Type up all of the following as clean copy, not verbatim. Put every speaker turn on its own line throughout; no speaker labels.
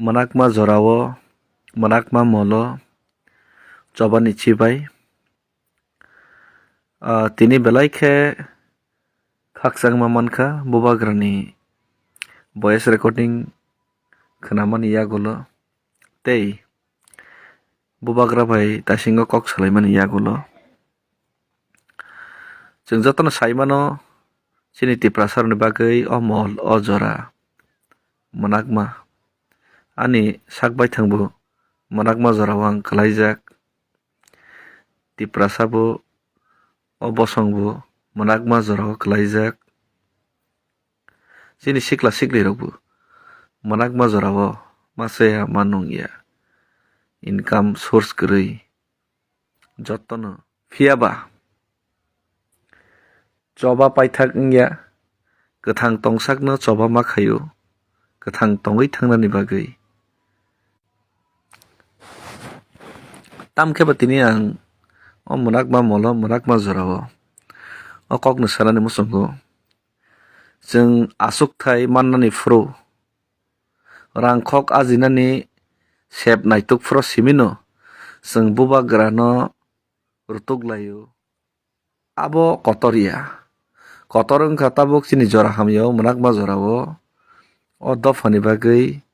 manakma jorao manakma molo chobani chibai tini belai khe khakchangma mankha bubagrani voice recording khnamani yagulo tei bubagra bai dasingo kok salaimani yagulo जों जतनो साइमानो chini tiprasarni bagui o mol o jora manakma ani sakbai thangbu manakma jorao ang khlaijak tiprasabu o bosongbu manakma jorao khlaijak chini sikla sikli rokbu manakma jorao masaya manungya income source kwrwi jotono phiaba choba paithak wngya kwthang tongsakno choba makhayo kwthang tongwi thangnani bagui tamkheba tini ang o manakma molo manakma jorao o kokno sanani muchungo जों asukthai mannani phuru rangkhok ajinani sep naituk phuru simino जों bubagrano rutuklayo abo kotoria kotor wngkha tabuk chini jora hamyo manakma jorao o dofani bagui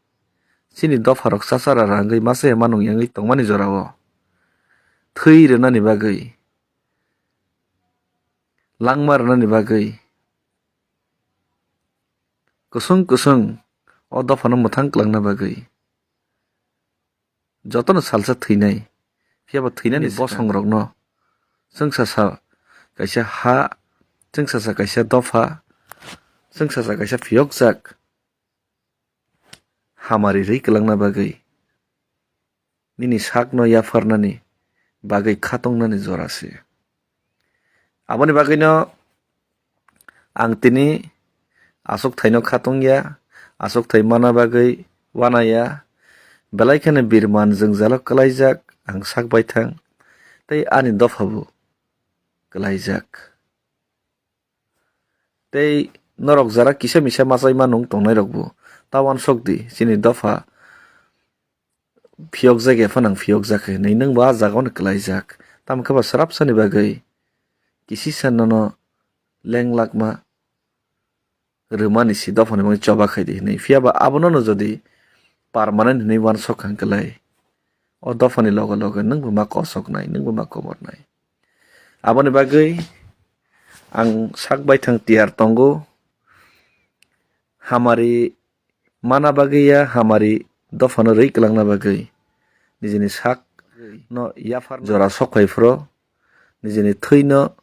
chini dofarok chachara rangui masaya manung yangui tongmani jorao thwi rwnani bagui langma rwnani bagui kusung o dofano muthang klangna bagui jotono salsa thwinai phiaba thwinani bosangrokno chungsasa kaisa ha chungsasa kaisa dofa chungsasa kaisa phiyokjak hamari rwi klangna bagui nini sakno yafarnani bagui khatongnani jorasi aboni bagui no ang tini asukthai no khatongya asukthai mana bagui wanaya belai khane birman jwngjalo klaijak ang sakbai thang tei ani dofabu klaijak tei norok jara kisa misa machai manung tongnai rokbu tawan sokdi chini dofa phiyokjak ephano ang phiyokjak hinui nungbo ah jagao no klaijak tamkheba srapsani bagui kisi sanano lenglakma rwmani si dofani mani choba khaidi hinui phiaba abono no jodi permanent hinui wansokang klai o dofani logo nungbo ma kosoknai nungbo ma komornai aboni bagui ang sakbai thang tiyar tongo hamari mana bagui hamari dofano rwi klangna bagui nijini sak no yafar jora sokhai phuro nijini thwi no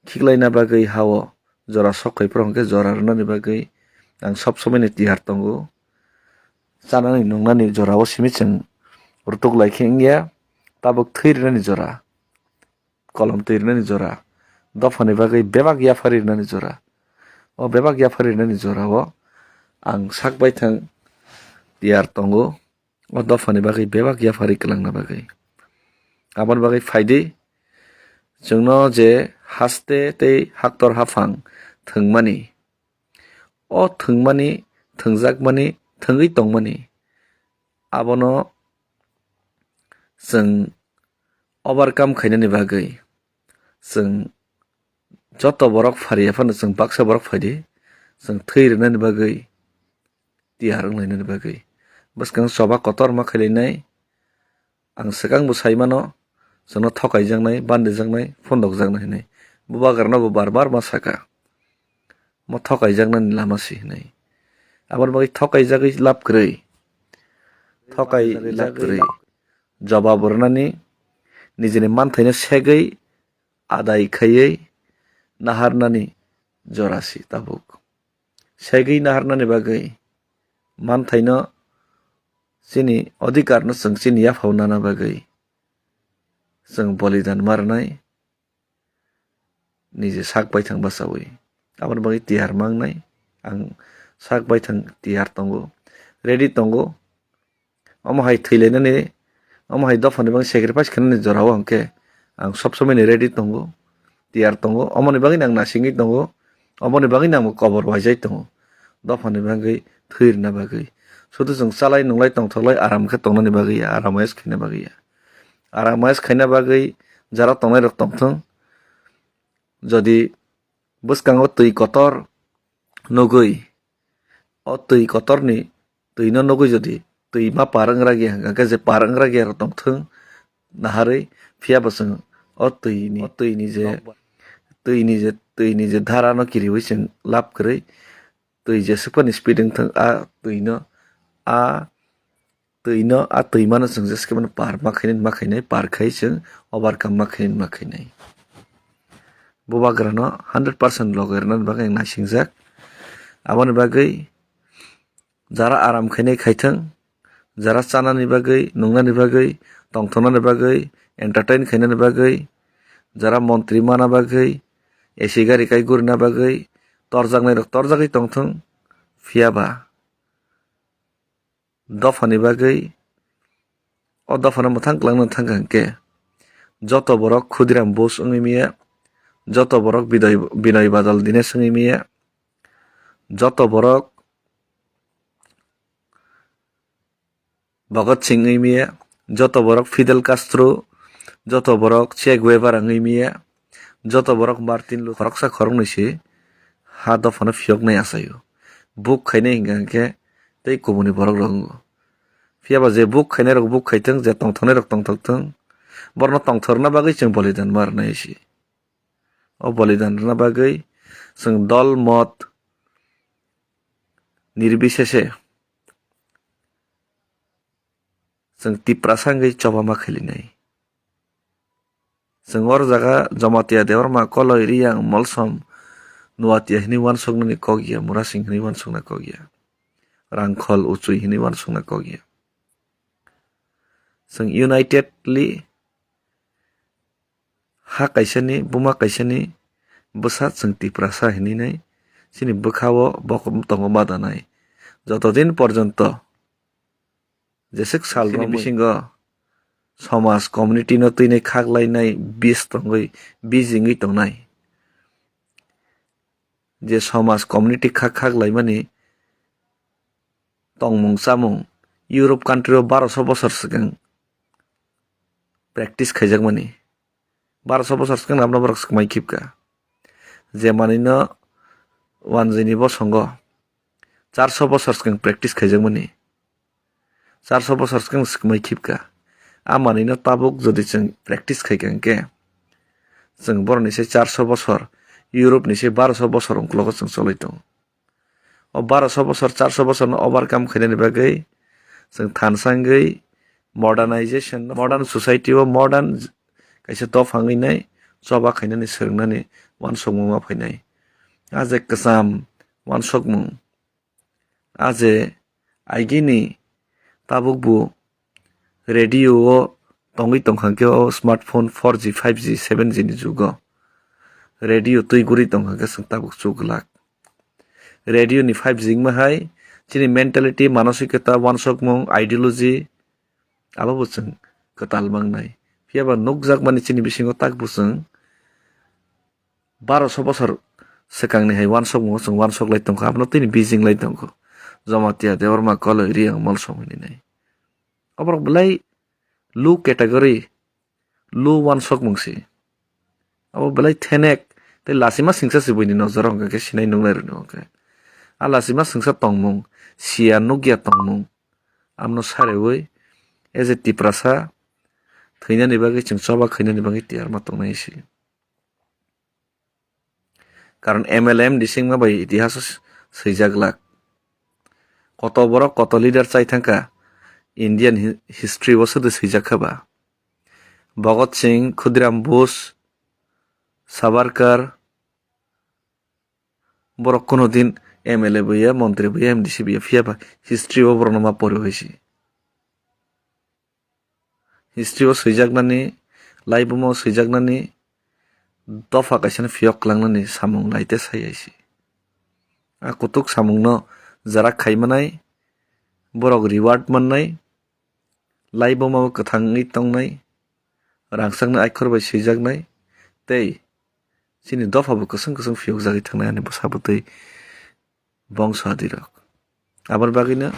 khiklaina bagui hao jora sokhai phuro hwnkhe jora rwnani bagui ang sob somai ni tiyar tongo chanani nungnani jorao simi chwng rutuklai khe wngya tabuk thwi rwnani jora kolom twi rwnani jora dofani bagui bebak yafari rwnani jora o bebak yafari rwnani jorao ang sakbai thang tiyar tongo o dofani bagui bebak yafari klangna bagui aboni bagui faidi जोंनो जे haste tei haktor hafang thwngmani o thwngmani thwngjakmani thwngwi tongmani abono जों overcome khainani bagui जों joto borok phari ephano जों baksa borok phaidi जों thwi rwnani bagui tiyar wnglainani bagui bwskang choba kotorma khailainai ang swkang bo saimano जोंनो थकाइjaknai bandaijaknai phondokjaknai hinui bubagarno bo barbar ma saka mo thokaijaknani lama si hinui aboni bagui thokaijagui lab kwrwi jawab rwnani nijini manthaino segui adai khaiwi naharnani jorasi tabuk segui naharnani bagui manthaino chini adhikarno जों chini yafaunana bagui जों bolidan marnai nije sakbai thang basawi aboni bagui tiyar mangnai ang sakbai thang tiyar tongo ready tongo omo hai thwilainani omo hai dofani bang sacrifice khnani jorao hangke ang sob somai ni ready tongo tiyar tongo omoni bagui nang nasingui tongo omoni bagui nang cover waijai tongo dofani bagui thwirna bagui শুধু जों চালাই নুংলাই tongthoklai aram khe tongnani bagui aramais khaina bagui aramais khaina bagui jara tongnai rok tongthong jodi bwskango tui kotor nugui o tui kotorni tui no nugui jodi tui ma parangra gi hangka je parangra gi ro tongthong naharui phiaba जों o tuini je dhara no kiriwi जों lap kwrui tui je swkani speed wngthang tui mano जों jesikemano par makhainai par khai जों overcome makhainai bo bagra no 100% logerna bagui naisingjak aboni bagui jara aram khainai khaithang jara chanani bagui nungnani bagui tongthonani bagui entertain khainani bagui jara montri mana bagui AC gari kai gurna bagui torjaknai rok torjagui tongthong phiaba dofani bagui o dofana muthang klangna thangka hingke joto borok khudiram bose wngui miya joto borok binoy badal dines wngui miya joto borok Bhagat Singh wngui miya joto borok Fidel Castro joto borok Che Guevara wngui miya joto borok Martin Luther khoroksa khoroknoi si ha dofano phiyoknai achaio book khainai hingka hingke tei kubuni borok rok wnggo phiaba je book khainai rok book khaitong je tongthoknai rok tongthoktung borno tongthorna bagui जों bolidan marnai si o bolidan rwna bagui जों dol mot nirbisheshe जों tiprasa wngui chobama khailinai जों or jaga jomatia deborma koloi riyang molsom nuatia hini wansuknani kogya murasing hini wansukna kogya rangkhol uchui hini wansukna kogya जों unitedly ha kaisani buma kaisani bwsat जों tiprasa hininai chini bwkhao bokom tongo badanai jotodin porjonto jesek sal ni bisingo समाज community no tuinai khaklainai bis tongoi bijingui tongnai je समाज community khaklaimani tongmung chamung Europe country o 1200 bochor sigang practice khaijakmani 1200 bochor sigang namna borok swkmai khibka je manino wanjini bosongo 400 bochor sigang practice khaijakmani 400 bochor sigang swkmai khibka amani no tabuk jodi जों practice khaika hingke जों boroni se 400 bochor Europe ni se 1200 bochor ungklogo जों cholai tongo o 1200 bochor 400 bochor no overcome khainani bagui जों thansangui modern society o modern kaisa tofangui nai choba khainani swngnani wansukmung phainai aje kwcham wansukmung aje aigini tabukbu radio o tongui tongkhangke o smartphone 4G 5G 7G ni jugo radio tuiguri tongkhangke जों tabuk chuglak radio ni 5G mahai chini mentality manosikota wansukmung ideology abo जों katal mangnai phiaba nukjakmani chini bisingo takbo जों 1200 bochor swkangni hai wansukmung जों wansuklai tongkha abno tini bijinglai tongkho jomatia deborma koloi riyang molsom hininai oborok belai low category low wansukmung si abo belai thenek tei lasima singsa sibui ni nojor hongkha ke sinai nunglai roni hongkha a lasima singsa tongmung sia nugya tongmung amno sareui as a tiprasa thainani bagui जों choba khainani bagui tiyarma tongnai si karon MLM disingma bai itihas swijaklak koto borok koto leader chai thangka Indian history o sudu swijakha ba Bhagat Singh Khudiram Bose Savarkar borok kono din MLA buya montri buya MDC buya phiaba history o borok ma pori hoisi history o swijaknani life mo swijaknani dofa kaisa phiyok klangnani samung laite sayaisi a kutuk samung no jara khaimanai borok reward mannai life mo kwthangui tongnai rangsakna aikhor bai swijaknai tei chini dofa bo kusung phiyok jagui thangnai ani bwsabutui bongso adirok abor bagui no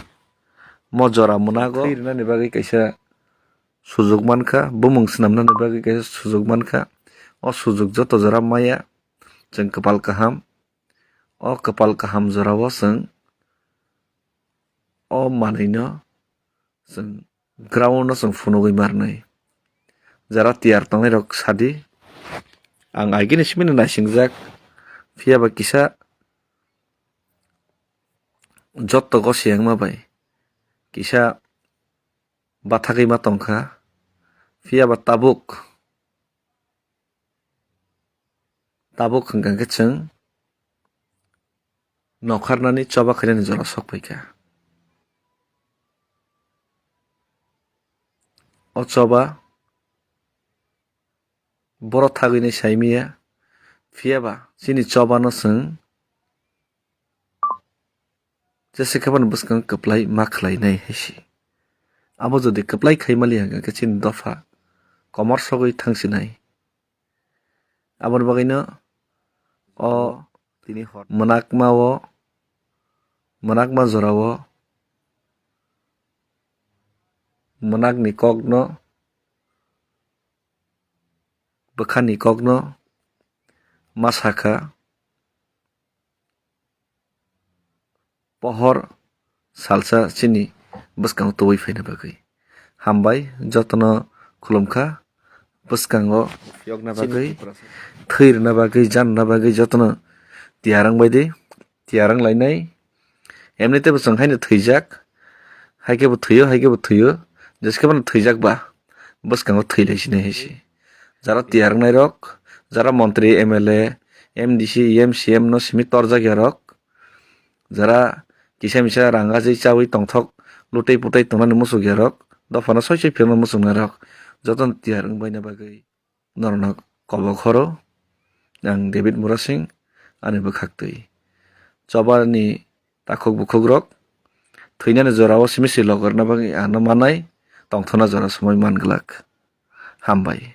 mo jora munago thirna ni bagui kaisa sujug mankha bumung swnamna ni bagui kaisa sujug mankha o sujug joto jora maya chwng kwpal kaham o kwpal kaham jorao chwng o manui no chwng ground no chwng phunugui marnai jara tiyar tongnai rok sadi ang aigini simini naisingjak phiaba kisa joto go siyangma bai kisa bathakui ma tongkha phiaba tabuk hwnkha khe chwng nokharnani choba khainani jora sokpaikha o choba borok thagui ni saimia phiaba chini choba no chwng jese khebani bwskang kwplai ma khlainai haisi abo jodi kwplai khaimali hangka khe chini dofa komor sogui thangsinai aboni bagui no o mwnakma jorao mnak ni kok no bwkha ni kok no masakha pohor salsa chini bwskango tubui faina bagui hambai jotono khulumkha bwskango yogna bagui thwirna bagui janna bagui jotono tiyarang baidi tiyarang lainai emnite bo chwng haino thwijak haike bo thwiyo jeskebano thwijak ba bwskango thwilaisini haisi jara tiyarngnai rok jara montri MLA MDC EMCM no simi torjakya rok jara kisa misa rangajui chawi tongthok lutei putai tongnani musukya rok dofano soisoi firma musukna rok jotono tiyarang baina bagui norno kobok horo ang Devid murasing ani bwkhaktwi chobani takhuk bukhuk rok thwinani jorao simi silogorna bagui ano manai tongthona jora somoi manglak hambai.